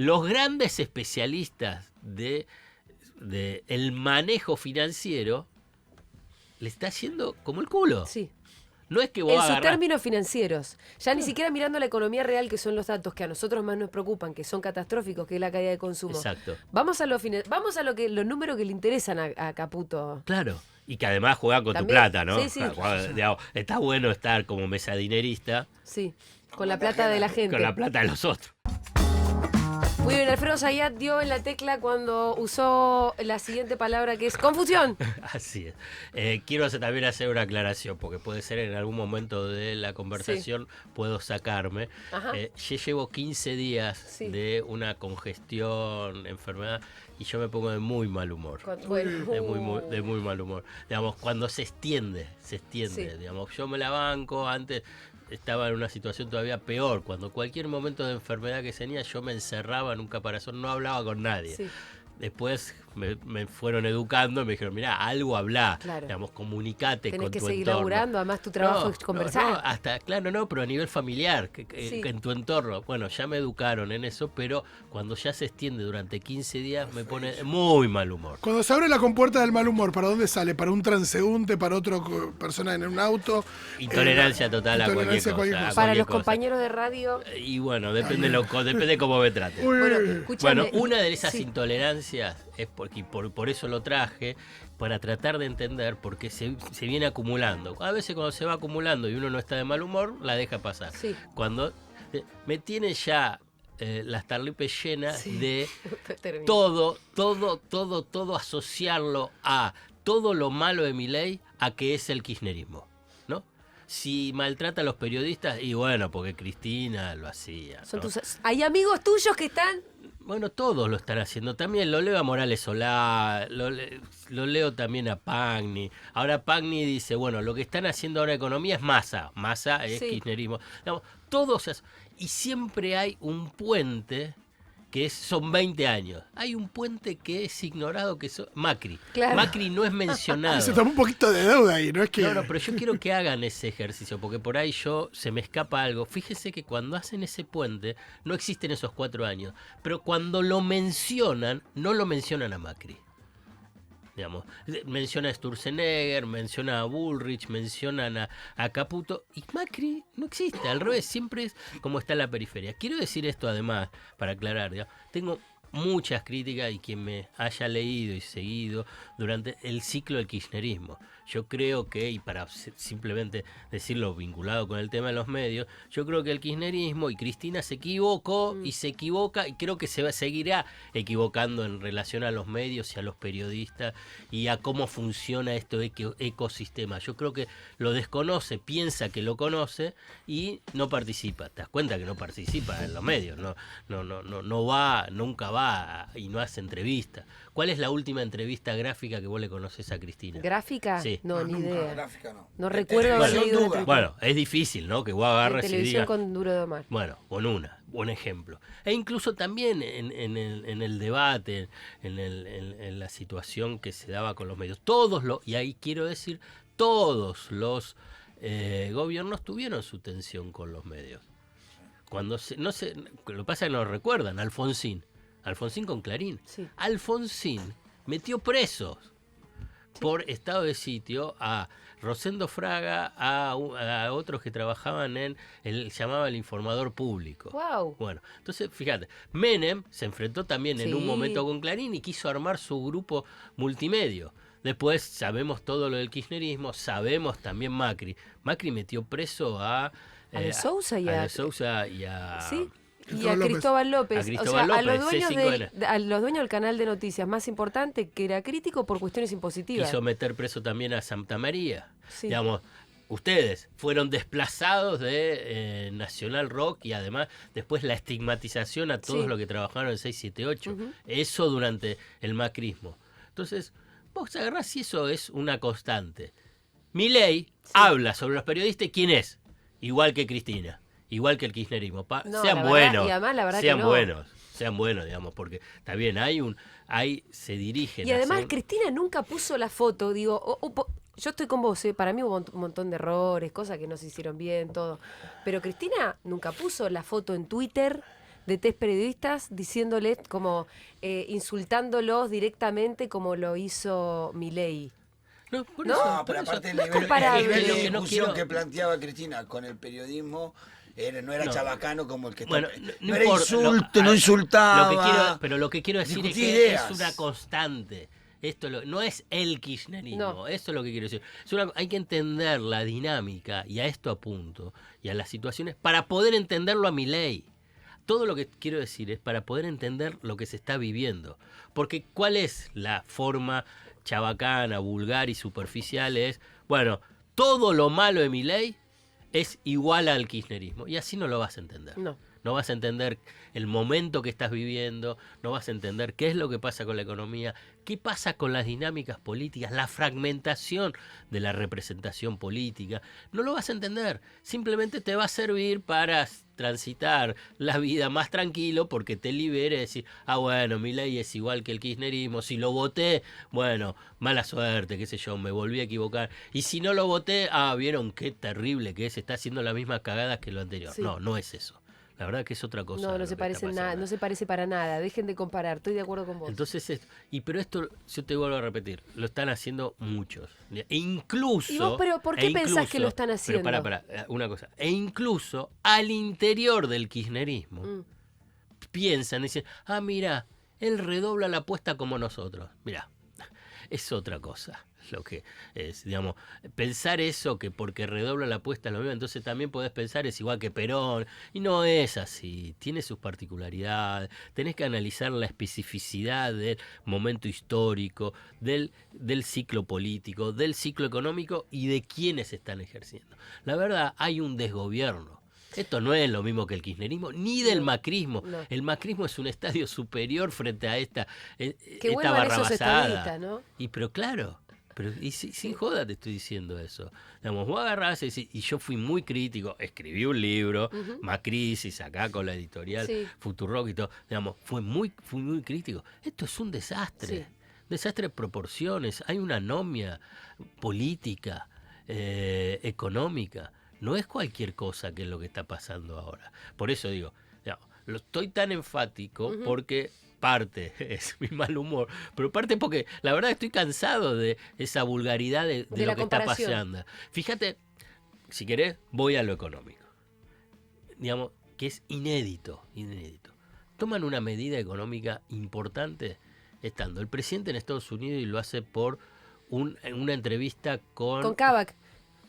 los grandes especialistas de el manejo financiero le está haciendo como el culo. Sí. No es que vos En sus agarrás... términos financieros. Ya ni siquiera mirando la economía real, que son los datos que a nosotros más nos preocupan, que son catastróficos, que es la caída de consumo. Exacto. Vamos a los números que le interesan a Caputo. Claro. Y que además juega con También, tu plata, ¿no? sí, sí. Digamos, está bueno estar como mesadinerista Sí, con la plata de la gente. con la plata de los otros. Muy bien, Alfredo Zayat dio en la tecla cuando usó la siguiente palabra, que es confusión. Así es. Quiero también hacer una aclaración, porque puede ser en algún momento de la conversación puedo sacarme. Yo llevo 15 días de una congestión, enfermedad, y yo me pongo de muy mal humor. De muy mal humor. Digamos, cuando se extiende. Digamos, yo me la banco, antes estaba en una situación todavía peor. Cuando cualquier momento de enfermedad que tenía, yo me encerraba en un caparazón, no hablaba con nadie. Sí. Después me fueron educando y me dijeron, mirá, algo hablá, digamos, comunicate con tu entorno. Tenés que seguir laburando, además tu trabajo es conversar. Pero a nivel familiar, en tu entorno. Bueno, ya me educaron en eso, pero cuando ya se extiende durante 15 días me pone muy mal humor. Cuando se abre la compuerta del mal humor, ¿para dónde sale? ¿Para un transeúnte? ¿Para otra persona en un auto? Intolerancia total a cualquier cosa. Para los compañeros de radio. Y bueno, depende cómo me traten. Bueno, una de esas intolerancias es porque por eso lo traje, para tratar de entender por qué se viene acumulando. A veces cuando se va acumulando y uno no está de mal humor, la deja pasar. Sí. Cuando me tiene ya las tarlipes llenas de todo asociarlo a todo lo malo de Milei, a que es el kirchnerismo, ¿no? Si maltrata a los periodistas, y bueno, porque Cristina lo hacía, ¿no? ¿Hay amigos tuyos que están? Bueno, todos lo están haciendo. También lo leo a Morales Solá, lo leo también a Pagni. Ahora Pagni dice, bueno, lo que están haciendo ahora economía es Massa. Massa es kirchnerismo. Digamos, todos, y siempre hay un puente que son 20 años. Hay un puente que es ignorado, que es Macri. Claro. Macri no es mencionado. Se tomó un poquito de deuda ahí, ¿no? Es que... No, pero yo quiero que hagan ese ejercicio, porque por ahí se me escapa algo. Fíjese que cuando hacen ese puente, no existen esos 4 años. Pero cuando lo mencionan, no lo mencionan a Macri. Digamos, menciona a Sturzenegger, menciona a Bullrich, mencionan a Caputo, y Macri no existe, al revés, siempre es como está en la periferia. Quiero decir esto además, para aclarar, digamos, tengo muchas críticas, y quien me haya leído y seguido durante el ciclo del kirchnerismo, yo creo que, y para simplemente decirlo vinculado con el tema de los medios, yo creo que el kirchnerismo y Cristina se equivocó y se equivoca, y creo que seguirá equivocando en relación a los medios y a los periodistas y a cómo funciona este ecosistema. Yo creo que lo desconoce, piensa que lo conoce y no participa. ¿Te das cuenta que no participa en los medios? No va, nunca va y no hace entrevistas. ¿Cuál es la última entrevista gráfica que vos le conocés a Cristina? ¿Gráfica? Sí. No, ni idea. Gráfica no. No recuerdo haber leído una. Bueno, es difícil, ¿no? Que vos agarres y digas... con Duro de Omar. Bueno, con un ejemplo. E incluso también en el debate, en la situación que se daba con los medios. Y ahí quiero decir, todos los gobiernos tuvieron su tensión con los medios. Cuando lo que pasa es que no recuerdan, Alfonsín con Clarín. Sí. Alfonsín metió presos por estado de sitio a Rosendo Fraga, a otros que trabajaban llamaba el informador público. Wow. Bueno, entonces fíjate, Menem se enfrentó también en un momento con Clarín y quiso armar su grupo multimedio. Después sabemos todo lo del kirchnerismo, sabemos también Macri. Macri metió preso a De Sousa y a ¿sí? Y a Cristóbal López. A los dueños del canal de noticias más importante, que era crítico por cuestiones impositivas. Quiso meter preso también a Santa María. Sí. Digamos, ustedes fueron desplazados de Nacional Rock, y además después la estigmatización a todos los que trabajaron en 678. Eso durante el macrismo. Entonces, vos agarrás si eso es una constante. Milei habla sobre los periodistas, ¿quién es? Igual que Cristina. Igual que el kirchnerismo. Sean buenos. Sean buenos, digamos, porque está bien, se dirigen. Y además Cristina nunca puso la foto, digo, yo estoy con vos, para mí hubo un montón de errores, cosas que no se hicieron bien, todo. Pero Cristina nunca puso la foto en Twitter de test periodistas diciéndoles como insultándolos directamente como lo hizo Milei. No, pero aparte el nivel de discusión que planteaba Cristina con el periodismo no era chabacano como el que está. No era insulto, no insultaba. Pero lo que quiero decir es que es una constante. Esto no es el kirchnerismo, eso es lo que quiero decir. Hay que entender la dinámica, y a esto apunto, y a las situaciones, para poder entenderlo a Milei. Todo lo que quiero decir es para poder entender lo que se está viviendo. Porque ¿cuál es la forma chabacana, vulgar y superficial? Es, bueno, todo lo malo de Milei es igual al kirchnerismo. Y así no lo vas a entender. No vas a entender el momento que estás viviendo, no vas a entender qué es lo que pasa con la economía, qué pasa con las dinámicas políticas, la fragmentación de la representación política. No lo vas a entender. Simplemente te va a servir para transitar la vida más tranquilo porque te libere de decir, bueno, Milei es igual que el kirchnerismo, si lo voté, bueno, mala suerte, qué sé yo, me volví a equivocar. Y si no lo voté, vieron qué terrible que es, está haciendo las mismas cagadas que lo anterior. Sí. No es eso. La verdad que es otra cosa. No se parece nada, no se parece para nada. Dejen de comparar, estoy de acuerdo con vos. Entonces, pero esto, yo te vuelvo a repetir, lo están haciendo muchos. E incluso... ¿Y vos, pero por qué pensás que lo están haciendo? Pero para, una cosa. E incluso al interior del kirchnerismo piensan, dicen, mira, él redobla la apuesta como nosotros. Mira, es otra cosa. Lo que es, digamos, pensar eso que porque redobla la apuesta es lo mismo, entonces también podés pensar es igual que Perón, y no es así, tiene sus particularidades, tenés que analizar la especificidad del momento histórico, del ciclo político, del ciclo económico y de quiénes están ejerciendo. La verdad, hay un desgobierno. Esto no es lo mismo que el kirchnerismo, ni del macrismo. No. El macrismo es un estadio superior frente a esta barrabasada. ¿No? Pero claro... Y sin joda te estoy diciendo eso. Digamos, vos agarrás y yo fui muy crítico, escribí un libro, Macrisis, acá con la editorial Futurock y todo. Digamos, fui muy crítico. Esto es un desastre. Desastre de proporciones. Hay una anomia política, económica. No es cualquier cosa que es lo que está pasando ahora. Por eso digo, lo estoy tan enfático porque... parte es mi mal humor, pero parte porque la verdad estoy cansado de esa vulgaridad de lo que está pasando. Fíjate, si querés, voy a lo económico. Digamos, que es inédito. Toman una medida económica importante estando el presidente en Estados Unidos y lo hace por una entrevista con Kavak,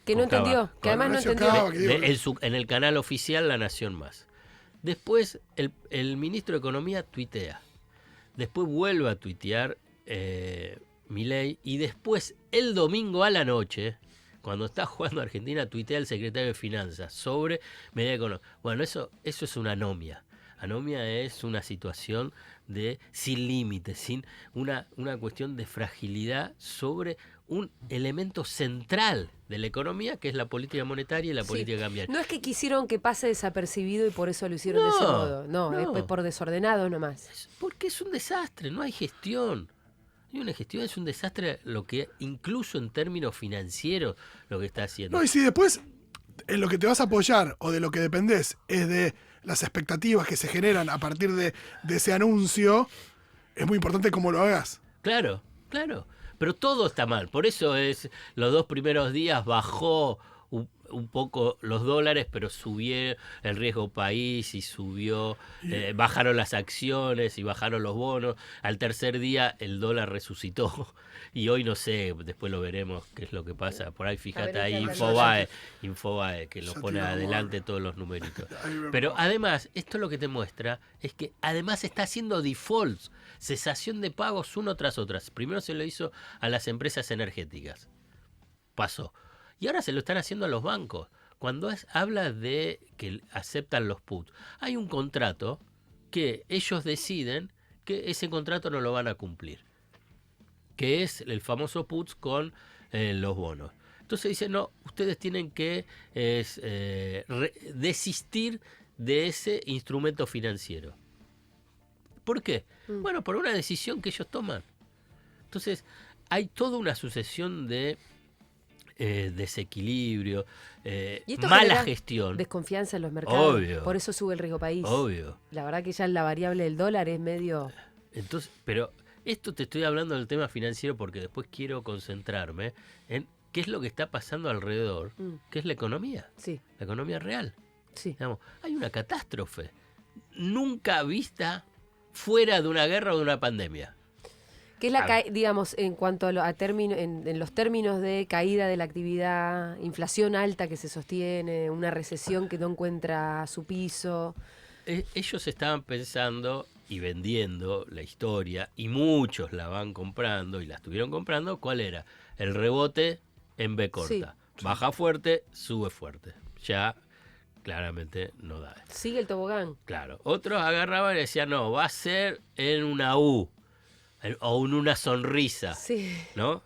que no entendió, que además no entendió. En el canal oficial La Nación Más. Después el ministro de Economía tuitea. Después vuelve a tuitear Milei y después el domingo a la noche, cuando está jugando Argentina, tuitea el secretario de Finanzas sobre medida económica. Bueno, eso es una anomia. Anomia es una situación sin límites, sin una cuestión de fragilidad sobre un elemento central de la economía, que es la política monetaria y la política cambiaria. No es que quisieron que pase desapercibido y por eso lo hicieron de ese modo. No, es por desordenado nomás. Porque es un desastre, no hay gestión. No hay una gestión, es un desastre lo que, incluso en términos financieros, lo que está haciendo. No, y si después en lo que te vas a apoyar o de lo que dependés es de las expectativas que se generan a partir de ese anuncio, es muy importante cómo lo hagas. Claro. Pero todo está mal. Por eso los 2 primeros días bajó un poco los dólares, pero subió el riesgo país y bajaron las acciones y bajaron los bonos. Al tercer día el dólar resucitó y hoy no sé, después lo veremos qué es lo que pasa. Por ahí fíjate ahí Infobae que lo pone adelante todos los numeritos. Pero además, esto lo que te muestra es que además está haciendo defaults, cesación de pagos uno tras otro. Primero se lo hizo a las empresas energéticas. Pasó. Y ahora se lo están haciendo a los bancos. Cuando habla de que aceptan los puts, hay un contrato que ellos deciden que ese contrato no lo van a cumplir, que es el famoso puts con los bonos. Entonces dicen, no, ustedes tienen que desistir de ese instrumento financiero. ¿Por qué? Bueno, por una decisión que ellos toman. Entonces, hay toda una sucesión de desequilibrio, mala gestión. Desconfianza en los mercados. Obvio. Por eso sube el riesgo país. Obvio. La verdad que ya la variable del dólar es medio... Entonces, pero esto te estoy hablando del tema financiero porque después quiero concentrarme en qué es lo que está pasando alrededor, que es la economía. Sí. La economía real. Sí. Digamos, hay una catástrofe nunca vista fuera de una guerra o de una pandemia. Que es digamos, en cuanto a término, en los términos de caída de la actividad, inflación alta que se sostiene, una recesión que no encuentra su piso. Ellos estaban pensando y vendiendo la historia, y muchos la van comprando y la estuvieron comprando. ¿Cuál era? El rebote en B corta. Sí. Baja fuerte, sube fuerte. Ya claramente no da. Sigue el tobogán. Claro. Otros agarraban y decían, no, va a ser en una U. O en una sonrisa, sí. ¿no?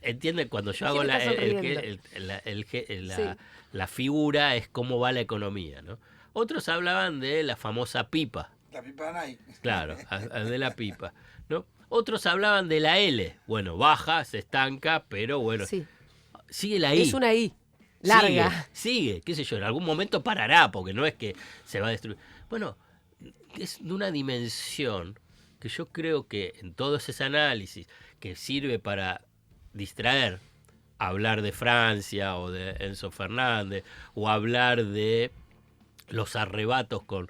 ¿Entienden? Cuando yo hago la figura es cómo va la economía, ¿no? Otros hablaban de la famosa pipa. La pipa Nike. Claro, de la pipa, ¿no? Otros hablaban de la L. Bueno, baja, se estanca, pero bueno, sí. Sigue la I. Es una I, larga. Sigue, qué sé yo, en algún momento parará, porque no es que se va a destruir. Bueno, es de una dimensión que yo creo que en todo ese análisis que sirve para distraer, hablar de Francia o de Enzo Fernández, o hablar de los arrebatos con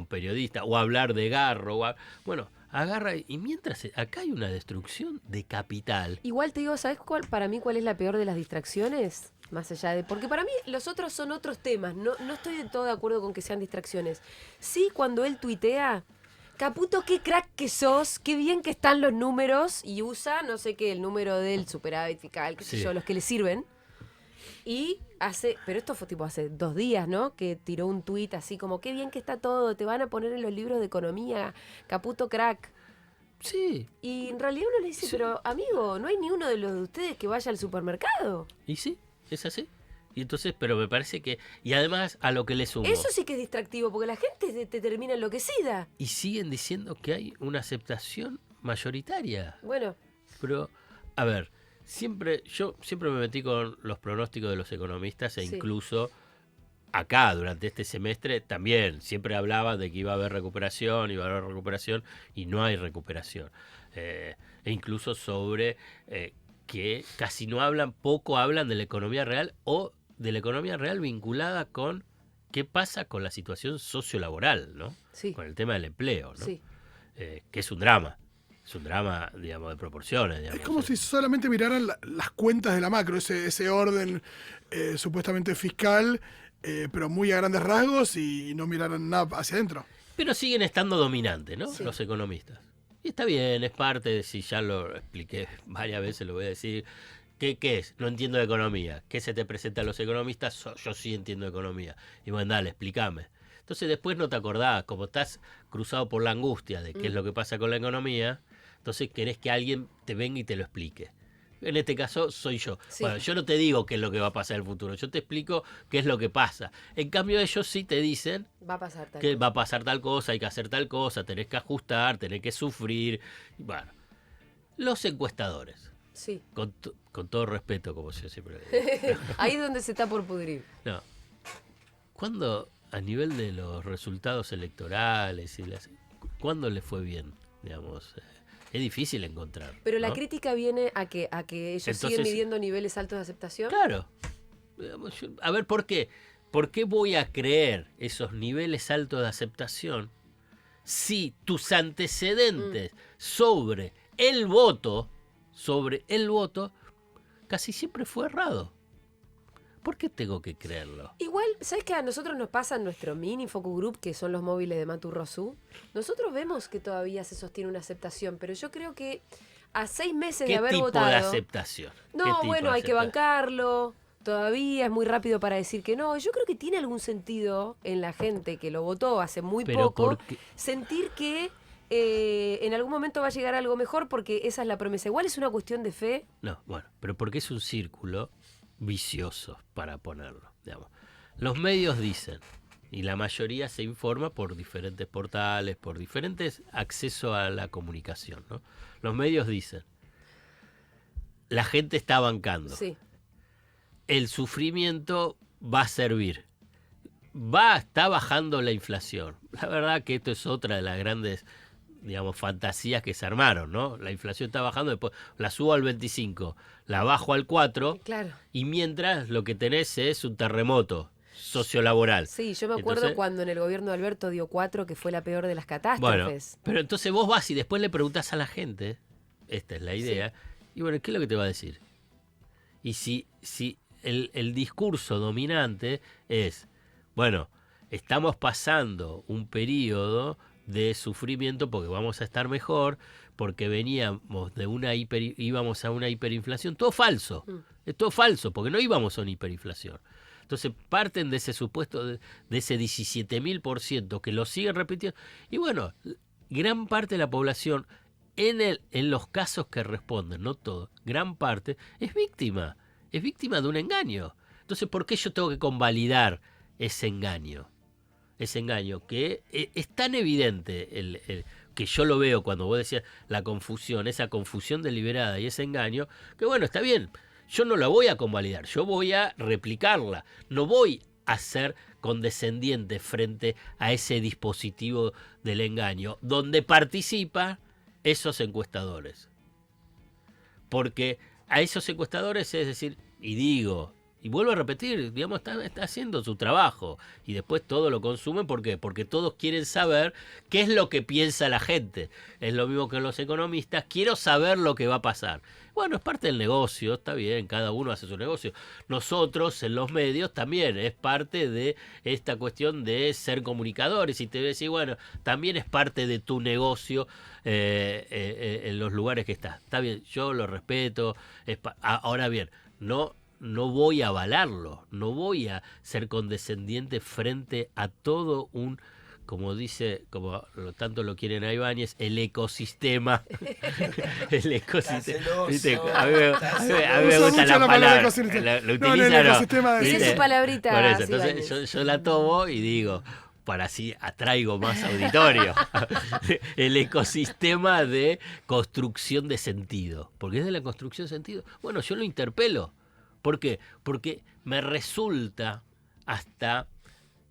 periodistas, o hablar de Garro, bueno, agarra y mientras acá hay una destrucción de capital. Igual te digo, ¿sabes para mí cuál es la peor de las distracciones? Más allá de... Porque para mí los otros son otros temas, no estoy del todo de acuerdo con que sean distracciones. Sí, cuando él tuitea... Caputo, qué crack que sos, qué bien que están los números, y usa, no sé qué, el número del superávit fiscal, qué sé yo, los que le sirven. Y pero esto fue tipo hace 2 días, ¿no? Que tiró un tuit así como, qué bien que está todo, te van a poner en los libros de economía, Caputo crack. Sí. Y en realidad uno le dice, pero amigo, ¿no hay ni uno de los de ustedes que vaya al supermercado? Y sí, es así. Y entonces, pero me parece que... Y además, a lo que le sumo... Eso sí que es distractivo, porque la gente te termina enloquecida. Y siguen diciendo que hay una aceptación mayoritaria. Bueno. Pero, a ver, yo siempre me metí con los pronósticos de los economistas e incluso acá, durante este semestre, también siempre hablaba de que iba a haber recuperación, y no hay recuperación. E incluso sobre que casi poco hablan de la economía real o de la economía real vinculada con qué pasa con la situación sociolaboral, ¿no? Sí. Con el tema del empleo, ¿no? Sí. Que es un drama. Es un drama, digamos, de proporciones. Digamos. Es como si solamente miraran las cuentas de la macro, ese orden supuestamente fiscal, pero muy a grandes rasgos, y no miraran nada hacia adentro. Pero siguen estando dominantes, ¿no? Sí. Los economistas. Y está bien, es parte, si ya lo expliqué varias veces, lo voy a decir. ¿Qué es? No entiendo de economía. ¿Qué se te presenta a los economistas? Yo sí entiendo de economía. Y bueno, dale, explícame. Entonces después no te acordás, como estás cruzado por la angustia de qué es lo que pasa con la economía, entonces querés que alguien te venga y te lo explique. En este caso soy yo. Sí. Bueno, yo no te digo qué es lo que va a pasar en el futuro, yo te explico qué es lo que pasa. En cambio ellos sí te dicen va a pasar tal que va a pasar tal cosa, hay que hacer tal cosa, tenés que ajustar, tenés que sufrir. Bueno, los encuestadores. Sí. Con todo respeto, como yo siempre digo. Ahí es donde se está por pudrir. No. Cuando a nivel de los resultados electorales, ¿cuándo le fue bien? Digamos, es difícil encontrar. Pero ¿no? la crítica viene a que ellos siguen midiendo niveles altos de aceptación. Claro. A ver, ¿por qué? ¿Por qué voy a creer esos niveles altos de aceptación si tus antecedentes sobre el voto casi siempre fue errado? ¿Por qué tengo que creerlo? Igual, ¿sabes qué? A nosotros nos pasa en nuestro mini focus group, que son los móviles de Matu Rosu. Nosotros vemos que todavía se sostiene una aceptación, pero yo creo que a 6 meses de haber votado... ¿Qué tipo de aceptación? No, bueno, hay que bancarlo. Todavía es muy rápido para decir que no. Yo creo que tiene algún sentido en la gente que lo votó hace muy poco, sentir que en algún momento va a llegar algo mejor, porque esa es la promesa. Igual es una cuestión de fe. No, bueno, pero porque es un círculo vicioso, para ponerlo, digamos. Los medios dicen, y la mayoría se informa por diferentes portales, por diferentes accesos a la comunicación, ¿no? Los medios dicen, la gente está bancando. Sí. el sufrimiento va a servir. Está bajando la inflación. La verdad que esto es otra de las grandes, digamos, fantasías que se armaron, ¿no? La inflación está bajando, después la subo al 25, la bajo al 4, claro. Y mientras lo que tenés es un terremoto sociolaboral. Sí, yo me acuerdo entonces, cuando en el gobierno de Alberto dio 4, que fue la peor de las catástrofes. Bueno, pero entonces vos vas y después le preguntás a la gente, esta es la idea, y bueno, ¿qué es lo que te va a decir? Y si el discurso dominante es, bueno, estamos pasando un periodo de sufrimiento porque vamos a estar mejor, porque veníamos de íbamos a una hiperinflación, todo falso, es todo falso, porque no íbamos a una hiperinflación. Entonces parten de ese supuesto, de ese 17.000% que lo siguen repitiendo. Y bueno, gran parte de la población, en los casos que responden, no todo, gran parte, es víctima de un engaño. Entonces, ¿por qué yo tengo que convalidar ese engaño? Ese engaño que es tan evidente, que yo lo veo cuando vos decías la confusión, esa confusión deliberada y ese engaño, que bueno, está bien, yo no la voy a convalidar, yo voy a replicarla, no voy a ser condescendiente frente a ese dispositivo del engaño, donde participan esos encuestadores. Porque a esos encuestadores, es decir, y vuelvo a repetir, digamos, está haciendo su trabajo y después todo lo consumen. ¿Por qué? Porque todos quieren saber qué es lo que piensa la gente. Es lo mismo que los economistas, quiero saber lo que va a pasar. Bueno, es parte del negocio, está bien, cada uno hace su negocio. Nosotros en los medios también es parte de esta cuestión de ser comunicadores y te decís, bueno, también es parte de tu negocio en los lugares que estás. Está bien, yo lo respeto. Ahora bien, no voy a avalarlo, no voy a ser condescendiente frente a todo un, como dice, como tanto lo quieren a Ibáñez, el ecosistema. El ecosistema. ¿Viste? A mí me gusta la palabra. Lo utiliza, Dice su palabrita. Por eso, entonces yo la tomo y digo, para así atraigo más auditorio. El ecosistema de construcción de sentido. Porque es de la construcción de sentido. Bueno, yo lo interpelo. ¿Por qué? Porque me resulta hasta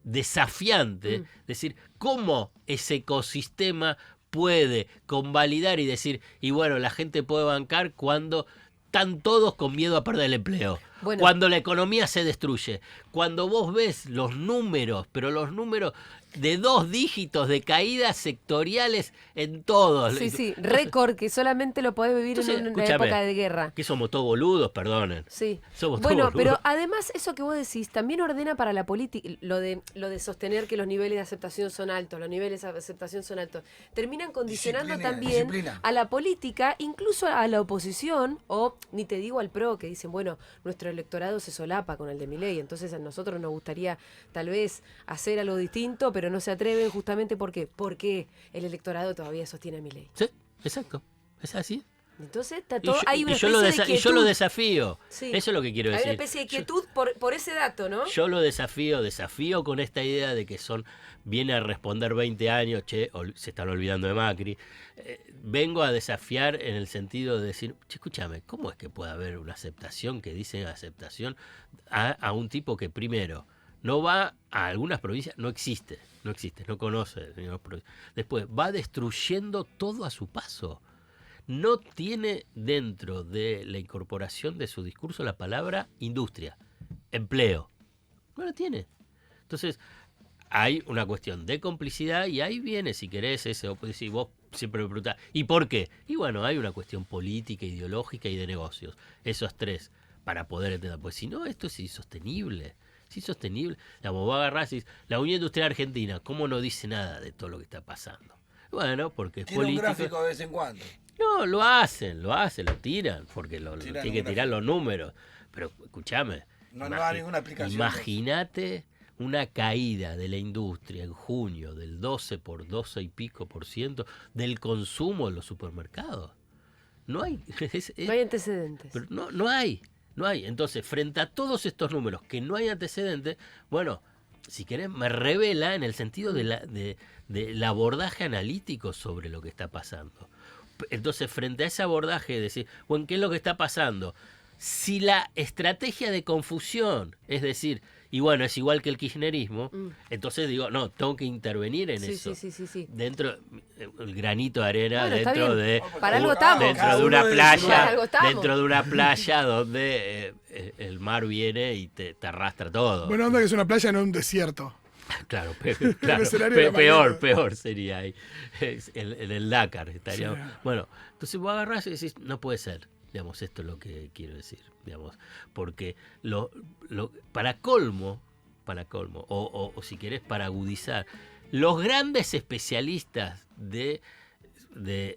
desafiante decir cómo ese ecosistema puede convalidar y decir, y bueno, la gente puede bancar cuando están todos con miedo a perder el empleo. Bueno, cuando la economía se destruye, cuando vos ves los números, pero los números de 2 dígitos de caídas sectoriales en todos. Sí, récord que solamente lo podés vivir en una época de guerra. Que somos todos boludos, perdonen. Sí. Somos bueno, todos boludos. Pero además eso que vos decís también ordena para la política, lo de sostener que los niveles de aceptación son altos, terminan condicionando también a la política, incluso a la oposición, o ni te digo al PRO, que dicen, bueno, nuestro electorado se solapa con el de Milei, entonces a nosotros nos gustaría tal vez hacer algo distinto, pero no se atreven justamente porque el electorado todavía sostiene a Milei. Sí, exacto, es así. Entonces está todo, hay una especie de quietud. Y yo lo desafío, sí. Eso es lo que quiero decir. Hay una especie de quietud por ese dato, ¿no? Yo lo desafío con esta idea de que viene a responder 20 años, se están olvidando de Macri. Vengo a desafiar en el sentido de decir, escúchame, ¿cómo es que puede haber una aceptación que dice aceptación a un tipo que primero no va a algunas provincias, no existe, no conoce, señor. Después va destruyendo todo a su paso. No tiene dentro de la incorporación de su discurso la palabra industria, empleo. No la tiene. Entonces, hay una cuestión de complicidad y ahí viene, si querés, si vos siempre me preguntás, ¿y por qué? Y bueno, hay una cuestión política, ideológica y de negocios. Esos 3, para poder entender. Pues si no, esto es insostenible. Es insostenible. Digamos, vos agarrás y dices, la Unión Industrial Argentina, ¿cómo no dice nada de todo lo que está pasando? Bueno, porque es político. ¿Tiene un gráfico de vez en cuando? No, lo hacen, lo tiran, porque tienen que tirar los números. Pero escúchame, no da ninguna aplicación. Imagínate una caída de la industria en junio del 12 y pico % del consumo en los supermercados. No hay. No hay antecedentes. Pero no hay. Entonces, frente a todos estos números que no hay antecedentes, bueno, si querés, me revela en el sentido del abordaje analítico sobre lo que está pasando. Entonces, frente a ese abordaje, decir, bueno, ¿qué es lo que está pasando? si la estrategia de confusión, es decir, y bueno, es igual que el kirchnerismo, entonces digo, no, tengo que intervenir en eso. Sí. Dentro, el granito de arena, bueno, dentro de para algo estamos. Dentro de una playa donde el mar viene y te arrastra todo. Bueno, onda que es una playa, no un desierto. Claro, peor sería ahí. En el Dakar estaría. Sí. Bueno, entonces vos agarrás y decís, no puede ser. Digamos, esto es lo que quiero decir, digamos, porque para colmo, o si querés para agudizar, los grandes especialistas de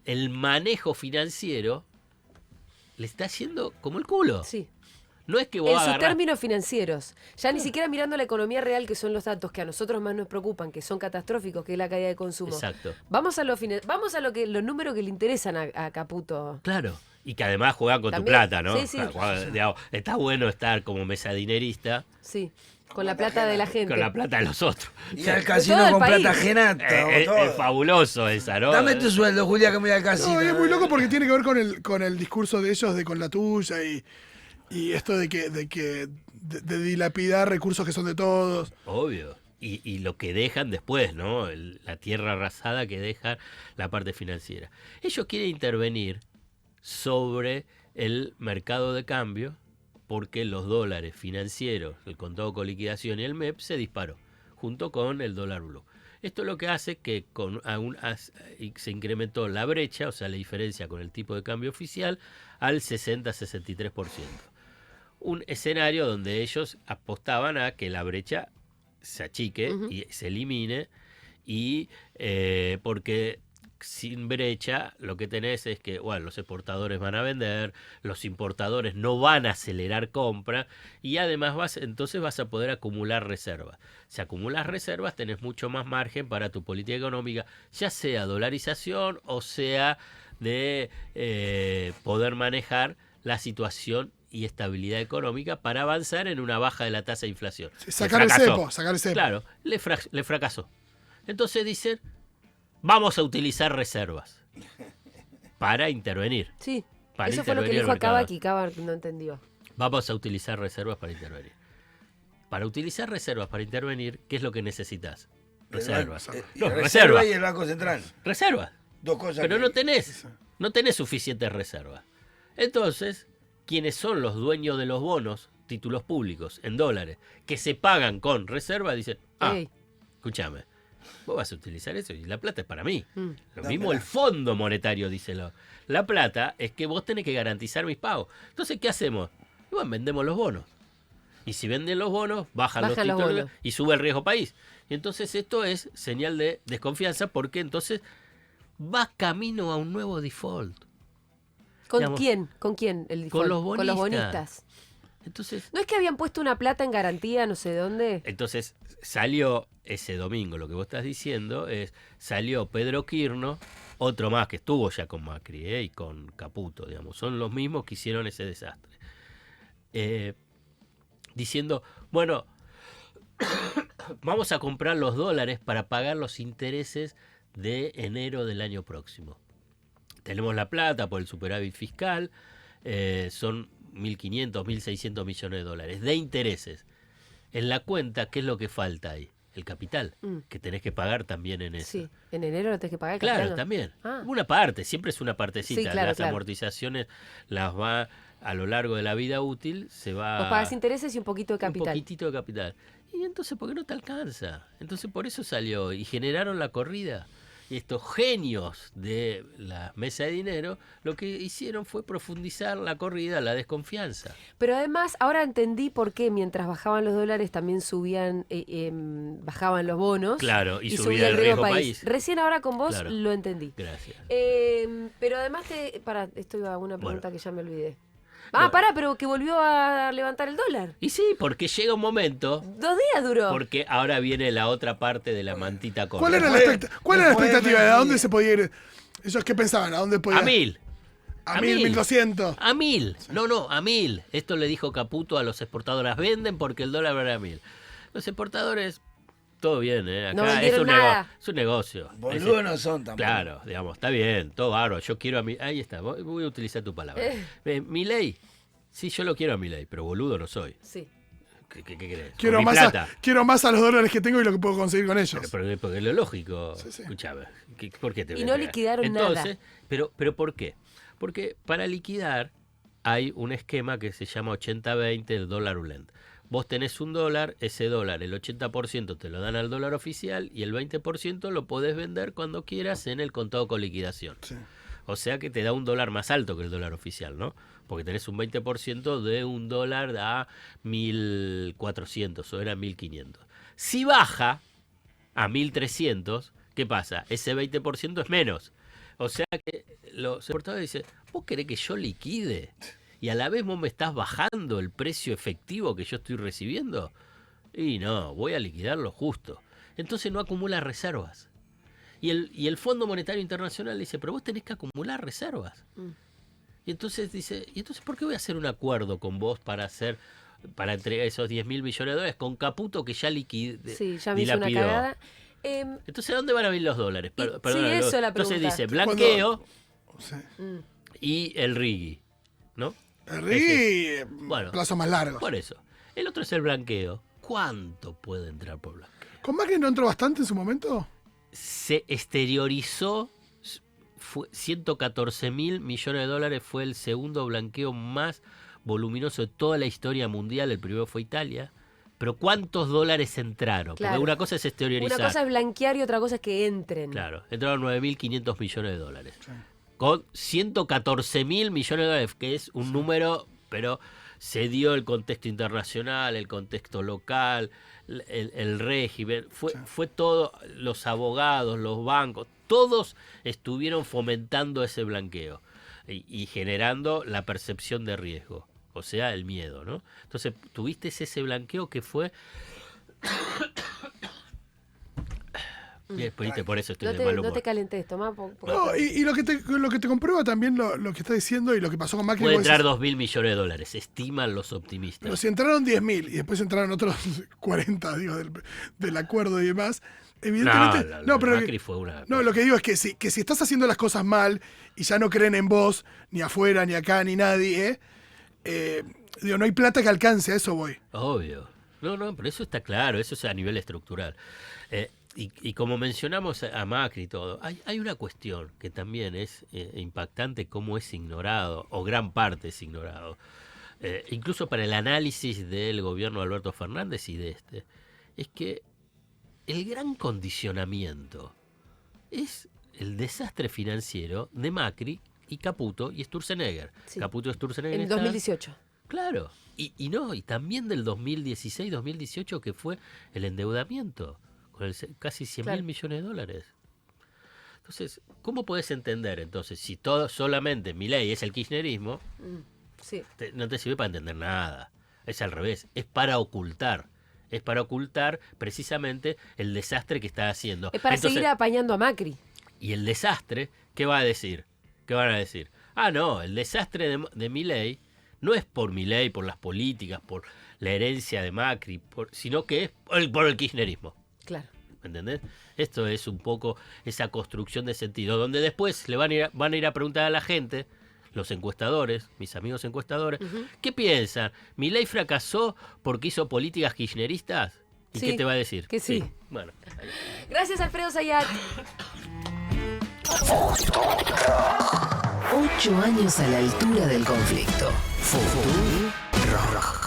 el manejo financiero le está haciendo como el culo. Sí. No es que vos en sus términos financieros, ya ni siquiera mirando la economía real, que son los datos que a nosotros más nos preocupan, que son catastróficos, que es la caída de consumo. Exacto. Vamos a los números que le interesan a Caputo. Claro. Y que además juegan con también, tu plata, ¿no? Sí. Digamos, está bueno estar como mesadinerista. Sí, con la plata de la gente. Con la plata de los otros. Y al casino con plata ajena. Es fabuloso esa, ¿no? Dame tu sueldo, Julia, que me voy al casino. No, es muy loco porque tiene que ver con el discurso de ellos de con la tuya y esto de dilapidar recursos que son de todos. Obvio. Y lo que dejan después, ¿no? La tierra arrasada que deja la parte financiera. Ellos quieren intervenir sobre el mercado de cambio porque los dólares financieros, el contado con liquidación y el MEP se disparó junto con el dólar blue. Esto es lo que hace que se incrementó la brecha, o sea, la diferencia con el tipo de cambio oficial al 60-63%. Un escenario donde ellos apostaban a que la brecha se achique y se elimine y porque sin brecha lo que tenés es que bueno, los exportadores van a vender, los importadores no van a acelerar compra y además entonces vas a poder acumular reservas. Si acumulas reservas tenés mucho más margen para tu política económica, ya sea dolarización o sea de poder manejar la situación y estabilidad económica para avanzar en una baja de la tasa de inflación. Sacar el cepo. Claro, le fracasó. Entonces dicen, vamos a utilizar reservas para intervenir. Sí, eso fue lo que dijo Cava, que Cava no entendió. Vamos a utilizar reservas para intervenir. Para utilizar reservas para intervenir, ¿qué es lo que necesitas? Reservas. Reservas y el Banco Central. Reservas. Dos cosas. Pero no tenés suficientes reservas. Entonces, quienes son los dueños de los bonos, títulos públicos, en dólares, que se pagan con reservas, dicen, escúchame, vos vas a utilizar eso y la plata es para mí. Lo mismo el Fondo Monetario, dice la plata es que vos tenés que garantizar mis pagos. Entonces, ¿qué hacemos? Bueno, vendemos los bonos. Y si venden los bonos, bajan los títulos y sube el riesgo país. Y entonces esto es señal de desconfianza porque entonces va camino a un nuevo default. ¿Con quién? ¿Con quién el default? Con los bonistas. Entonces, ¿no es que habían puesto una plata en garantía no sé dónde? Entonces salió ese domingo, lo que vos estás diciendo es, salió Pedro Kirchner, otro más que estuvo ya con Macri y con Caputo, digamos, son los mismos que hicieron ese desastre. Diciendo, bueno, vamos a comprar los dólares para pagar los intereses de enero del año próximo. Tenemos la plata por el superávit fiscal, son 1.500, 1.600 millones de dólares de intereses. En la cuenta, ¿qué es lo que falta ahí? El capital, que tenés que pagar también en eso. Sí, en enero lo tenés que pagar el capital. Claro, también. Una parte, siempre es una partecita. Sí, claro, las amortizaciones las va a lo largo de la vida útil, se va... Vos pagás intereses y un poquito de capital. Un poquitito de capital. Y entonces, ¿por qué no te alcanza? Entonces, por eso salió y generaron la corrida. Y estos genios de la mesa de dinero lo que hicieron fue profundizar la corrida, la desconfianza. Pero además, ahora entendí por qué mientras bajaban los dólares también subían, bajaban los bonos. Claro, y subía el riesgo país. Recién ahora con vos lo entendí. Gracias. Pero además, esto iba a una pregunta que ya me olvidé. Pero que volvió a levantar el dólar. Y sí, porque llega un momento... 2 días duró. Porque ahora viene la otra parte de la mantita corta. ¿Cuál era la expectativa? ¿A dónde se podía ir? ¿Ellos qué pensaban? ¿A dónde podía ir? A 1.000. A 1.000, 1.200. A 1.000. Sí. No, a 1.000. Esto le dijo Caputo a los exportadores. Venden porque el dólar vale a 1.000. Los exportadores... Todo bien, Acá no es un negocio. Boludos no son tampoco. Claro, digamos, está bien, todo bárbaro. Yo quiero a mí. Ahí está, voy a utilizar tu palabra. Milei Sí, yo lo quiero a Milei, pero boludo no soy. Sí. ¿Qué querés? Quiero más a los dólares que tengo y lo que puedo conseguir con ellos. Porque es lo lógico. Sí. Escuchame, ¿por qué te voy Y a no entregar? liquidaron nada. Pero ¿por qué? Porque para liquidar hay un esquema que se llama 80-20, el dólar ULEND. Vos tenés un dólar, ese dólar, el 80% te lo dan al dólar oficial y el 20% lo podés vender cuando quieras en el contado con liquidación. Sí. O sea que te da un dólar más alto que el dólar oficial, ¿no? Porque tenés un 20% de un dólar a 1.400 o era 1.500. Si baja a 1.300, ¿qué pasa? Ese 20% es menos. O sea que los exportadores dicen, ¿vos querés que yo liquide? Y a la vez vos me estás bajando el precio efectivo que yo estoy recibiendo. Y no, voy a liquidar lo justo. Entonces no acumula reservas. Y el Fondo Monetario Internacional dice, pero vos tenés que acumular reservas. Y entonces dice, ¿y entonces por qué voy a hacer un acuerdo con vos para entregar esos 10.000 millones de dólares con Caputo que ya liquidó? Sí, ya me hizo una cagada. Entonces, ¿a dónde van a venir los dólares? Sí, eso es la pregunta. Entonces dice, blanqueo Sí. y el RIGI, ¿no? El RIGI, bueno, plazo más largo. Por eso. El otro es el blanqueo. ¿Cuánto puede entrar por blanqueo? ¿Con Macri no entró bastante en su momento? Se exteriorizó, 114.000 millones de dólares, fue el segundo blanqueo más voluminoso de toda la historia mundial. El primero fue Italia. Pero ¿cuántos dólares entraron? Claro. Porque una cosa es exteriorizar. Una cosa es blanquear y otra cosa es que entren. Claro, entraron 9.500 millones de dólares. Sí. Con 114.000 millones de dólares, que es un número, pero se dio el contexto internacional, el contexto local, el régimen, fue todo, los abogados, los bancos, todos estuvieron fomentando ese blanqueo y generando la percepción de riesgo, o sea, el miedo, ¿no? Entonces, tuviste ese blanqueo que fue... Por eso estoy de mal humor. No te calentes, tomá. No, y lo que te comprueba también lo que está diciendo y lo que pasó con Macri. Puede entrar 2.000 millones de dólares, estiman los optimistas. Pero si entraron 10.000 y después entraron otros 40, digo, del acuerdo y demás, evidentemente... pero Macri fue una... No, lo que digo es que si estás haciendo las cosas mal y ya no creen en vos, ni afuera, ni acá, ni nadie, digo, no hay plata que alcance, a eso voy. Obvio. No, pero eso está claro, eso es a nivel estructural. Y como mencionamos a Macri y todo, hay una cuestión que también es impactante, cómo es ignorado, o gran parte es ignorado, incluso para el análisis del gobierno de Alberto Fernández y de es que el gran condicionamiento es el desastre financiero de Macri y Caputo y Sturzenegger. Sí. Caputo y Sturzenegger en 2018. Claro, y también del 2016-2018 que fue el endeudamiento. Casi 100.000 millones de dólares. Entonces, ¿cómo podés entender entonces si todo solamente Milei es el kirchnerismo? Sí. No te sirve para entender nada. Es al revés, es para ocultar. Es para ocultar precisamente el desastre que está haciendo. Es para seguir apañando a Macri. Y el desastre, ¿qué va a decir? ¿Qué van a decir? No, el desastre de Milei no es por Milei, por las políticas, por la herencia de Macri, sino que es por el kirchnerismo. Claro. ¿Me entendés? Esto es un poco esa construcción de sentido, donde después le van a ir a preguntar a la gente, los encuestadores, mis amigos encuestadores, ¿qué piensan? ¿Milei fracasó porque hizo políticas kirchneristas? ¿Y qué te va a decir? Que sí. Bueno. Gracias, Alfredo Zayat. 8 años a la altura del conflicto. Futuro Rock.